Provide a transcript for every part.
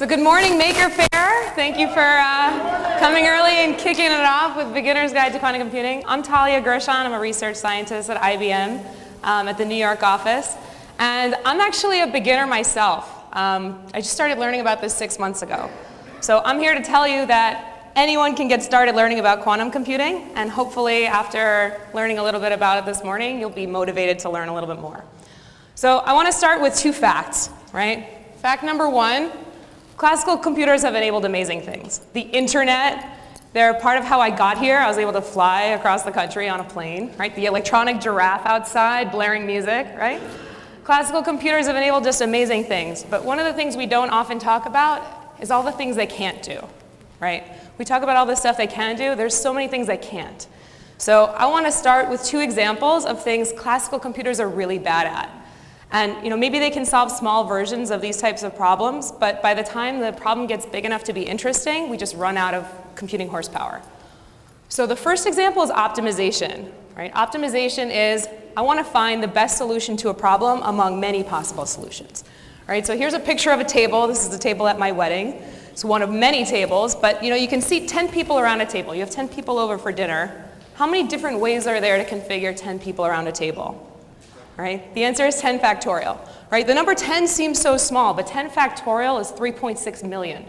So good morning, Maker Faire. Thank you for coming early and kicking it off with Beginner's Guide to Quantum Computing. I'm Talia Gershon. I'm a research scientist at IBM at the New York office. And I'm actually a beginner myself. I just started learning about this 6 months ago. So I'm here to tell you that anyone can get started learning about quantum computing. And hopefully, after learning a little bit about it this morning, you'll be motivated to learn a little bit more. So I want to start with two facts, right? Fact number one. Classical computers have enabled amazing things. The internet, they're part of how I got here. I was able to fly across the country on a plane, right? The electronic giraffe outside, blaring music, right? Classical computers have enabled just amazing things. But one of the things we don't often talk about is all the things they can't do, right? We talk about all the stuff they can do. There's so many things they can't. So I want to start with two examples of things classical computers are really bad at. And maybe they can solve small versions of these types of problems, but by the time the problem gets big enough to be interesting, we just run out of computing horsepower. So the first example is optimization, right? Optimization is, I want to find the best solution to a problem among many possible solutions. Right? So here's a picture of a table. This is the table at my wedding. It's one of many tables, but you can seat 10 people around a table. You have 10 people over for dinner. How many different ways are there to configure 10 people around a table? Right? The answer is 10 factorial. Right? The number 10 seems so small, but 10 factorial is 3.6 million.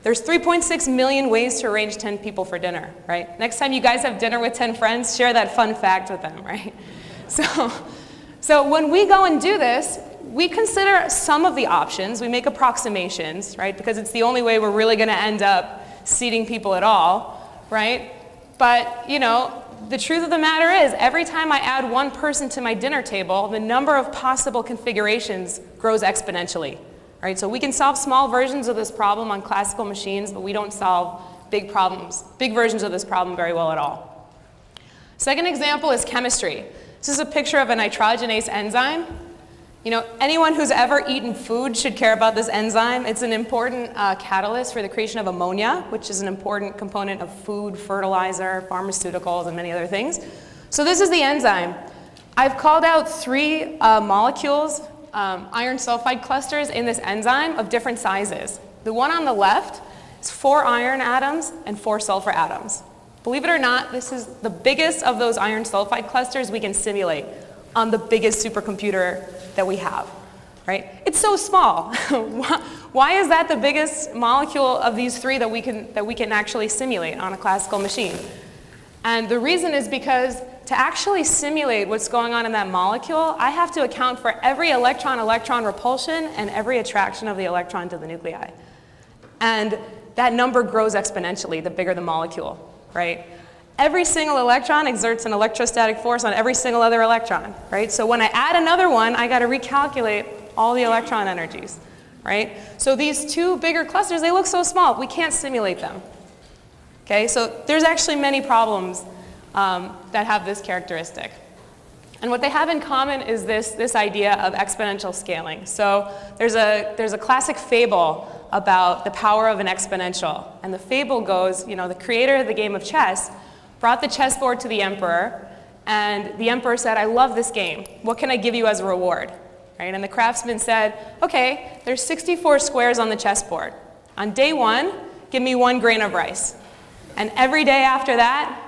There's 3.6 million ways to arrange 10 people for dinner. Right? Next time you guys have dinner with 10 friends, share that fun fact with them. Right? So when we go and do this, we consider some of the options. We make approximations, right? Because it's the only way we're really going to end up seating people at all. Right? But the truth of the matter is, every time I add one person to my dinner table, the number of possible configurations grows exponentially. Right? So we can solve small versions of this problem on classical machines, but we don't solve big versions of this problem very well at all. Second example is chemistry. This is a picture of a nitrogenase enzyme. Anyone who's ever eaten food should care about this enzyme. It's an important catalyst for the creation of ammonia, which is an important component of food, fertilizer, pharmaceuticals, and many other things. So this is the enzyme. I've called out three molecules, iron sulfide clusters in this enzyme of different sizes. The one on the left is 4 iron atoms and 4 sulfur atoms. Believe it or not, this is the biggest of those iron sulfide clusters we can simulate on the biggest supercomputer that we have, right? It's so small. Why is that the biggest molecule of these three that we can actually simulate on a classical machine? And the reason is because to actually simulate what's going on in that molecule, I have to account for every electron-electron repulsion and every attraction of the electron to the nuclei. And that number grows exponentially the bigger the molecule, right? Every single electron exerts an electrostatic force on every single other electron, right? So when I add another one, I got to recalculate all the electron energies, right? So these two bigger clusters, they look so small, we can't simulate them. Okay, so there's actually many problems that have this characteristic. And what they have in common is this idea of exponential scaling. So there's a classic fable about the power of an exponential. And the fable goes, the creator of the game of chess brought the chessboard to the emperor, and the emperor said, I love this game. What can I give you as a reward? Right? And the craftsman said, okay, there's 64 squares on the chessboard. On day 1, give me 1 grain of rice. And every day after that,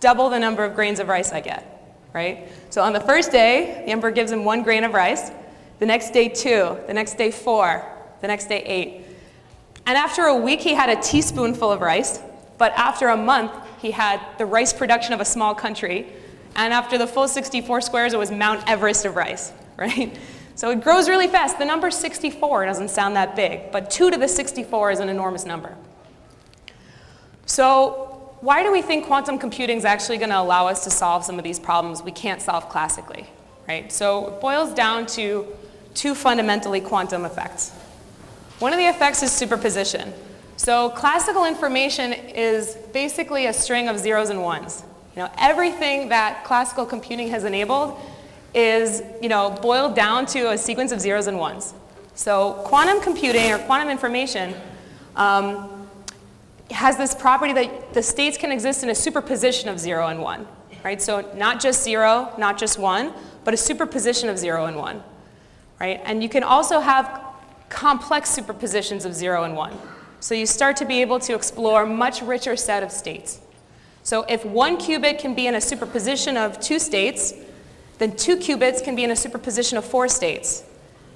double the number of grains of rice I get. Right? So on the first day, the emperor gives him 1 grain of rice. The next day, 2. The next day, 4. The next day, 8. And after a week, he had a teaspoonful of rice. But after a month, he had the rice production of a small country. And after the full 64 squares, it was Mount Everest of rice, right? So it grows really fast. The number 64 doesn't sound that big, but 2 to the 64 is an enormous number. So why do we think quantum computing is actually going to allow us to solve some of these problems we can't solve classically, right? So it boils down to 2 fundamentally quantum effects. One of the effects is superposition. So classical information is basically a string of zeros and ones. Everything that classical computing has enabled is, boiled down to a sequence of zeros and ones. So quantum computing or quantum information has this property that the states can exist in a superposition of 0 and 1. Right? So not just 0, not just 1, but a superposition of 0 and 1. Right? And you can also have complex superpositions of 0 and 1. So you start to be able to explore a much richer set of states. So if 1 qubit can be in a superposition of 2 states, then 2 qubits can be in a superposition of 4 states,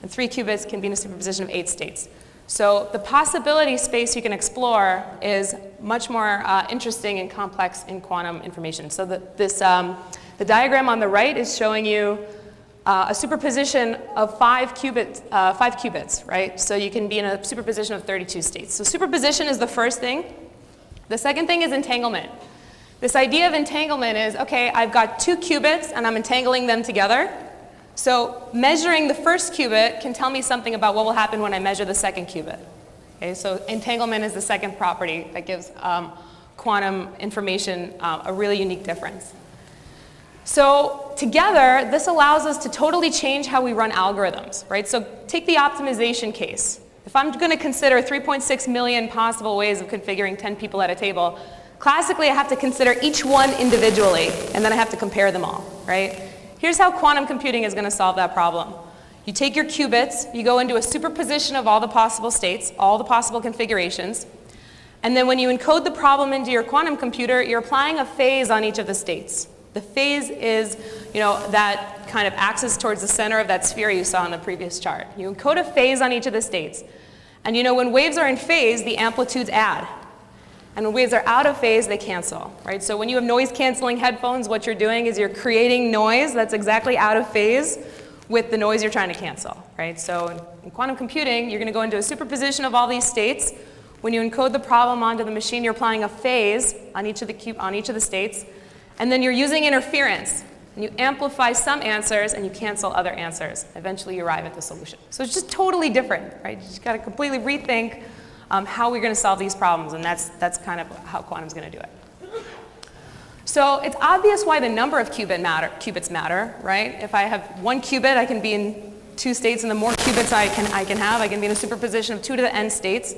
and 3 qubits can be in a superposition of 8 states. So the possibility space you can explore is much more interesting and complex in quantum information. So the diagram on the right is showing you a superposition of 5 qubits, right? So you can be in a superposition of 32 states. So superposition is the first thing. The second thing is entanglement. This idea of entanglement is, okay, I've got 2 qubits and I'm entangling them together. So measuring the first qubit can tell me something about what will happen when I measure the second qubit. Okay, so entanglement is the second property that gives quantum information a really unique difference. So together, this allows us to totally change how we run algorithms, right? So take the optimization case. If I'm going to consider 3.6 million possible ways of configuring 10 people at a table, classically I have to consider each one individually, and then I have to compare them all, right? Here's how quantum computing is going to solve that problem. You take your qubits, you go into a superposition of all the possible states, all the possible configurations, and then when you encode the problem into your quantum computer, you're applying a phase on each of the states. The phase is, that kind of axis towards the center of that sphere you saw in the previous chart. You encode a phase on each of the states. And when waves are in phase, the amplitudes add. And when waves are out of phase, they cancel, right? So when you have noise-canceling headphones, what you're doing is you're creating noise that's exactly out of phase with the noise you're trying to cancel, right? So in quantum computing, you're going to go into a superposition of all these states. When you encode the problem onto the machine, you're applying a phase on each of the states. And then you're using interference. And you amplify some answers, and you cancel other answers. Eventually, you arrive at the solution. So it's just totally different, right? You just got to completely rethink how we're going to solve these problems, and that's kind of how quantum's going to do it. So it's obvious why the number of qubits matter, right? If I have 1 qubit, I can be in 2 states, and the more qubits I can be in a superposition of 2 to the n states.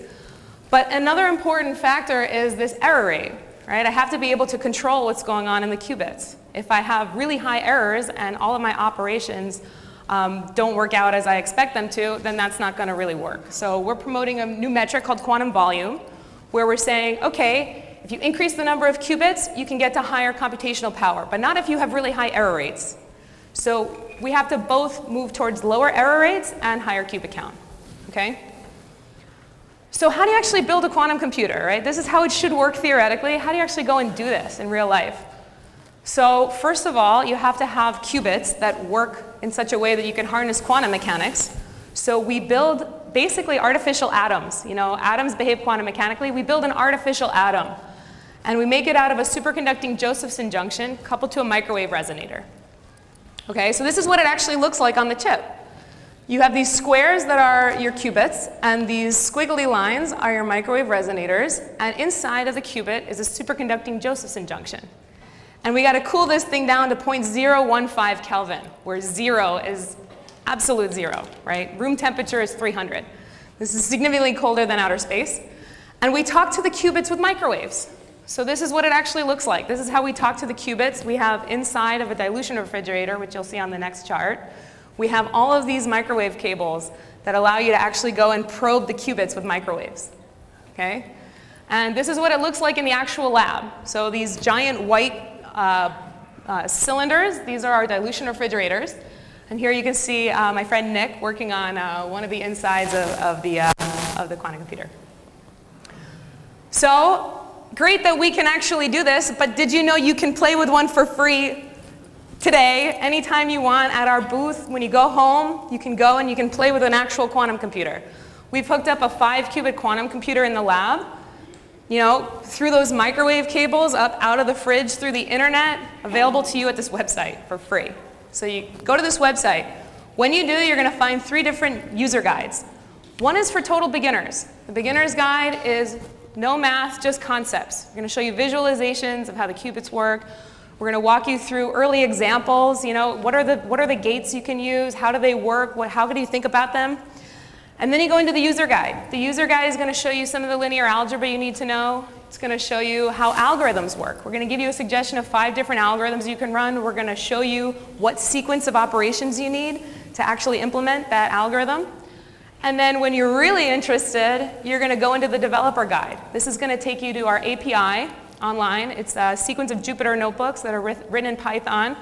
But another important factor is this error rate. Right? I have to be able to control what's going on in the qubits. If I have really high errors and all of my operations don't work out as I expect them to, then that's not going to really work. So we're promoting a new metric called quantum volume, where we're saying, okay, if you increase the number of qubits, you can get to higher computational power, but not if you have really high error rates. So we have to both move towards lower error rates and higher qubit count. Okay? So how do you actually build a quantum computer, right? This is how it should work theoretically. How do you actually go and do this in real life? So first of all, you have to have qubits that work in such a way that you can harness quantum mechanics. So we build basically artificial atoms. Atoms behave quantum mechanically. We build an artificial atom. And we make it out of a superconducting Josephson junction coupled to a microwave resonator. Okay, so this is what it actually looks like on the chip. You have these squares that are your qubits, and these squiggly lines are your microwave resonators, and inside of the qubit is a superconducting Josephson junction. And we got to cool this thing down to 0.015 Kelvin, where 0 is absolute 0, right? Room temperature is 300. This is significantly colder than outer space. And we talk to the qubits with microwaves. So this is what it actually looks like. This is how we talk to the qubits. We have inside of a dilution refrigerator, which you'll see on the next chart, we have all of these microwave cables that allow you to actually go and probe the qubits with microwaves. Okay? And this is what it looks like in the actual lab. So these giant white cylinders, these are our dilution refrigerators. And here you can see my friend Nick working on one of the insides of the quantum computer. So great that we can actually do this, but did you know you can play with one for free today, anytime you want at our booth? When you go home, you can go and you can play with an actual quantum computer. We've hooked up a 5-qubit quantum computer in the lab, through those microwave cables up out of the fridge through the internet, available to you at this website for free. So you go to this website. When you do, you're going to find 3 different user guides. One is for total beginners. The beginner's guide is no math, just concepts. We're going to show you visualizations of how the qubits work. We're going to walk you through early examples. What are the gates you can use? How do they work? How do you think about them? And then you go into the user guide. The user guide is going to show you some of the linear algebra you need to know. It's going to show you how algorithms work. We're going to give you a suggestion of 5 different algorithms you can run. We're going to show you what sequence of operations you need to actually implement that algorithm. And then when you're really interested, you're going to go into the developer guide. This is going to take you to our API online. It's a sequence of Jupyter notebooks that are written in Python.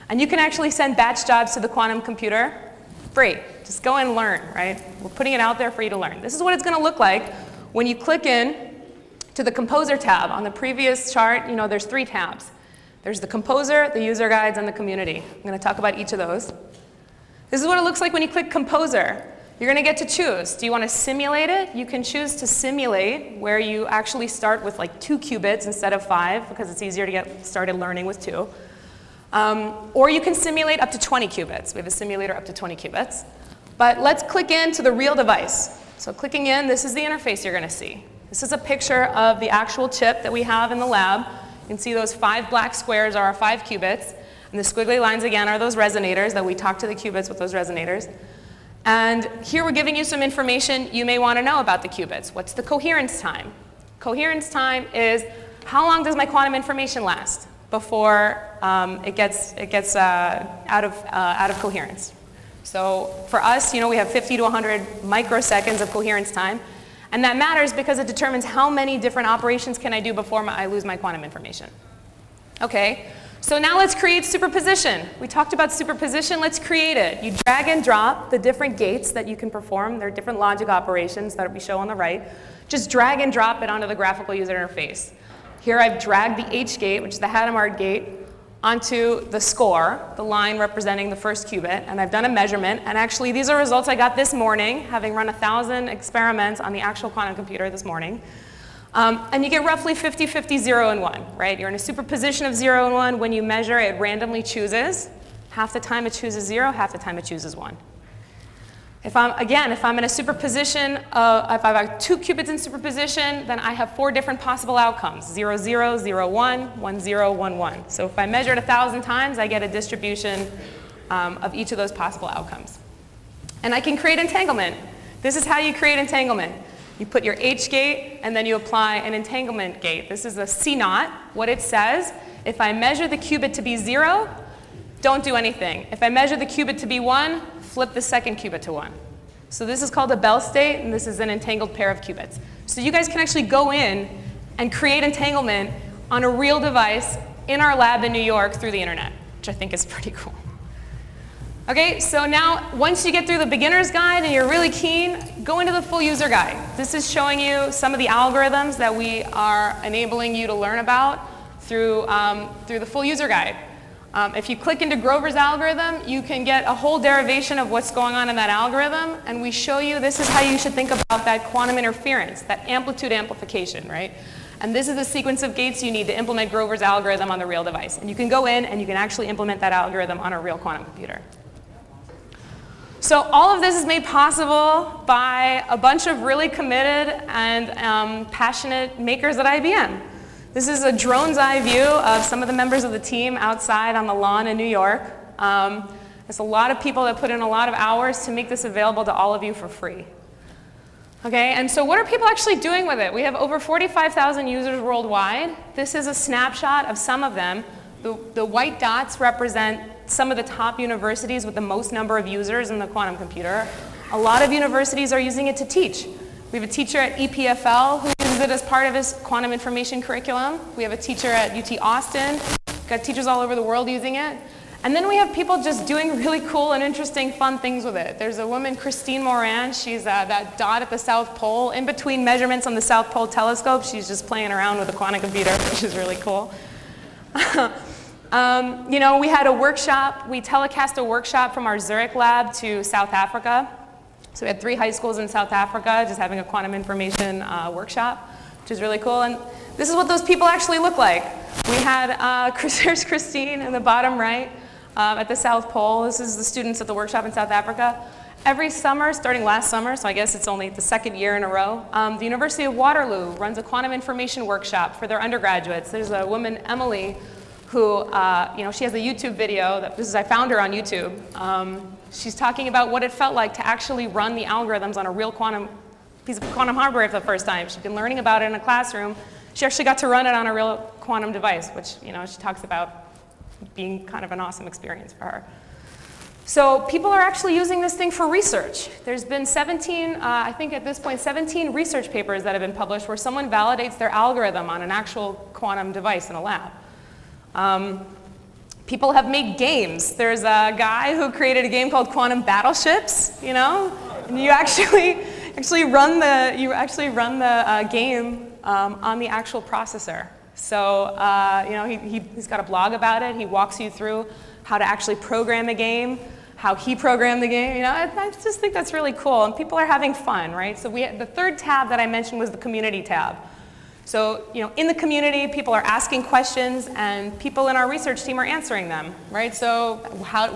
And you can actually send batch jobs to the quantum computer free. Just go and learn, right? We're putting it out there for you to learn. This is what it's going to look like when you click in to the Composer tab. On the previous chart, you know, there's 3 tabs. There's the Composer, the User Guides, and the Community. I'm going to talk about each of those. This is what it looks like when you click Composer. You're going to get to choose. Do you want to simulate it? You can choose to simulate, where you actually start with like 2 qubits instead of 5, because it's easier to get started learning with 2. Or you can simulate up to 20 qubits. We have a simulator up to 20 qubits. But let's click into the real device. So clicking in, this is the interface you're going to see. This is a picture of the actual chip that we have in the lab. You can see those 5 black squares are our 5 qubits. And the squiggly lines, again, are those resonators that we talk to the qubits with those resonators. And here we're giving you some information you may want to know about the qubits. What's the coherence time? Coherence time is how long does my quantum information last before it gets out of coherence. So for us, you know, we have 50 to 100 microseconds of coherence time. And that matters because it determines how many different operations can I do before I lose my quantum information. Okay, so now let's create superposition. We talked about superposition. Let's create it. You drag and drop the different gates that you can perform. There are different logic operations that we show on the right. Just drag and drop it onto the graphical user interface. Here I've dragged the H gate, which is the Hadamard gate, onto the score, the line representing the first qubit, and I've done a measurement. And actually, these are results I got this morning, having run 1,000 experiments on the actual quantum computer this morning. And you get roughly 50-50, 0 and 1, right? You're in a superposition of 0 and 1. When you measure, it randomly chooses. Half the time it chooses 0, half the time it chooses 1. If I'm in a superposition, if I've got 2 qubits in superposition, then I have 4 different possible outcomes: 0, 0, 0, 1, 1, 0, 1, 1. So if I measure it 1,000 times, I get a distribution of each of those possible outcomes. And I can create entanglement. This is how you create entanglement. You put your H gate, and then you apply an entanglement gate. This is a C0. What it says, if I measure the qubit to be 0, don't do anything. If I measure the qubit to be 1, flip the second qubit to 1. So this is called a Bell state, and this is an entangled pair of qubits. So you guys can actually go in and create entanglement on a real device in our lab in New York through the internet, which I think is pretty cool. Okay, so now once you get through the beginner's guide and you're really keen, go into the full user guide. This is showing you some of the algorithms that we are enabling you to learn about through the full user guide. If you click into Grover's algorithm, you can get a whole derivation of what's going on in that algorithm, and we show you this is how you should think about that quantum interference, that amplitude amplification, right? And this is the sequence of gates you need to implement Grover's algorithm on the real device. And you can go in and you can actually implement that algorithm on a real quantum computer. So all of this is made possible by a bunch of really committed and passionate makers at IBM. This is a drone's eye view of some of the members of the team outside on the lawn in New York. There's a lot of people that put in a lot of hours to make this available to all of you for free. Okay, and so what are people actually doing with it? We have over 45,000 users worldwide. This is a snapshot of some of them. The white dots represent some of the top universities with the most number of users in the quantum computer. A lot of universities are using it to teach. We have a teacher at EPFL who uses it as part of his quantum information curriculum. We have a teacher at UT Austin. We've got teachers all over the world using it. And then we have people just doing really cool and interesting, fun things with it. There's a woman, Christine Moran. She's that dot at the South Pole. In between measurements on the South Pole telescope, she's just playing around with a quantum computer, which is really cool. You know, we had a workshop. We telecast a workshop from our Zurich lab to South Africa. So we had 3 high schools in South Africa just having a quantum information workshop, which is really cool. And this is what those people actually look like. We had, there's Christine in the bottom right at the South Pole. This is the students at the workshop in South Africa. Every summer, starting last summer, so I guess it's only the 2nd year in a row, the University of Waterloo runs a quantum information workshop for their undergraduates. There's a woman, Emily, who, you know, she has a YouTube video. I found her on YouTube. She's talking about what it felt like to actually run the algorithms on a real piece of quantum hardware for the first time. She'd been learning about it in a classroom. She actually got to run it on a real quantum device, which, you know, she talks about being kind of an awesome experience for her. So people are actually using this thing for research. There's been 17, I think at this point, 17 research papers that have been published where someone validates their algorithm on an actual quantum device in a lab. People have made games. There's a guy who created a game called Quantum Battleships, you know? And you actually run the game on the actual processor. So you know, he's got a blog about it. He walks you through how to actually program a game, how he programmed the game. You know, I just think that's really cool, and people are having fun, right? So the third tab that I mentioned was the community tab. So, you know, in the community, people are asking questions, and people in our research team are answering them, right? So,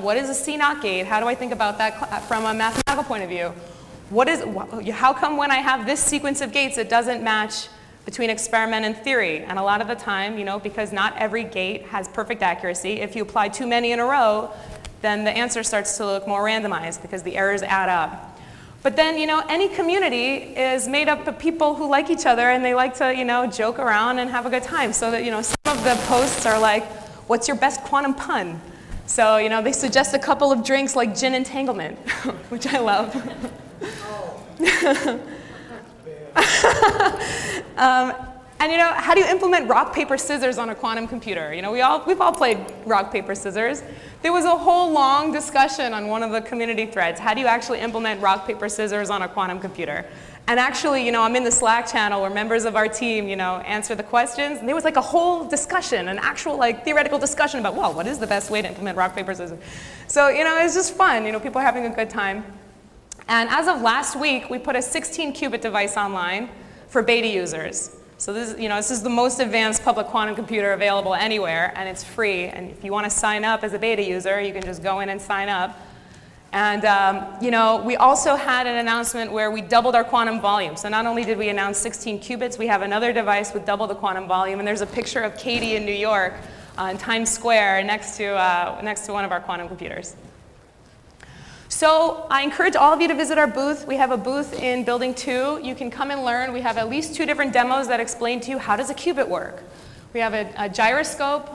what is a CNOT gate? How do I think about that from a mathematical point of view? How come when I have this sequence of gates, it doesn't match between experiment and theory? And a lot of the time, you know, because not every gate has perfect accuracy, if you apply too many in a row, then the answer starts to look more randomized because the errors add up. But then, you know, any community is made up of people who like each other and they like to, you know, joke around and have a good time. So that, you know, some of the posts are like, what's your best quantum pun? So, you know, they suggest a couple of drinks like gin entanglement, which I love. And you know, how do you implement rock, paper, scissors on a quantum computer? You know, we've all played rock, paper, scissors. There was a whole long discussion on one of the community threads. How do you actually implement rock, paper, scissors on a quantum computer? And actually, you know, I'm in the Slack channel where members of our team, you know, answer the questions. And there was like a whole discussion, an actual like theoretical discussion about, well, what is the best way to implement rock, paper, scissors? So, you know, it's just fun. You know, people are having a good time. And as of last week, we put a 16-qubit device online for beta users. So this is, you know, this is the most advanced public quantum computer available anywhere, and it's free. And if you want to sign up as a beta user, you can just go in and sign up. And you know, we also had an announcement where we doubled our quantum volume. So not only did we announce 16 qubits, we have another device with double the quantum volume. And there's a picture of Katie in New York in Times Square next to one of our quantum computers. So I encourage all of you to visit our booth. We have a booth in Building 2. You can come and learn. We have at least 2 different demos that explain to you how does a qubit work. We have a gyroscope,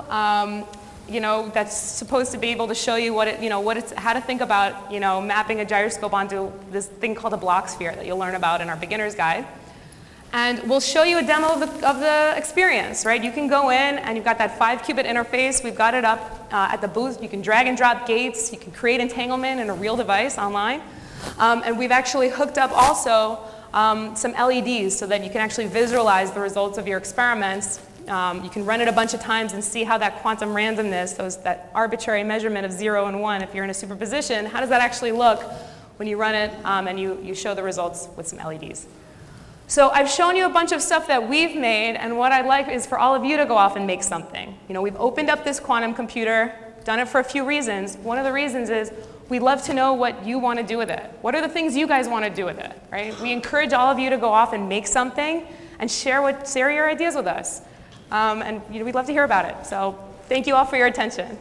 you know, that's supposed to be able to show you how to think about, you know, mapping a gyroscope onto this thing called a block sphere that you'll learn about in our beginner's guide. And we'll show you a demo of the experience, right? You can go in and you've got that 5-qubit interface. We've got it up at the booth. You can drag and drop gates. You can create entanglement in a real device online. And we've actually hooked up also some LEDs so that you can actually visualize the results of your experiments. You can run it a bunch of times and see how that quantum randomness, that arbitrary measurement of 0 and 1, if you're in a superposition, how does that actually look when you run it and you show the results with some LEDs. So I've shown you a bunch of stuff that we've made, and what I'd like is for all of you to go off and make something. You know, we've opened up this quantum computer, done it for a few reasons. One of the reasons is we'd love to know what you want to do with it. What are the things you guys want to do with it, right? We encourage all of you to go off and make something and share your ideas with us. And you know, we'd love to hear about it. So thank you all for your attention.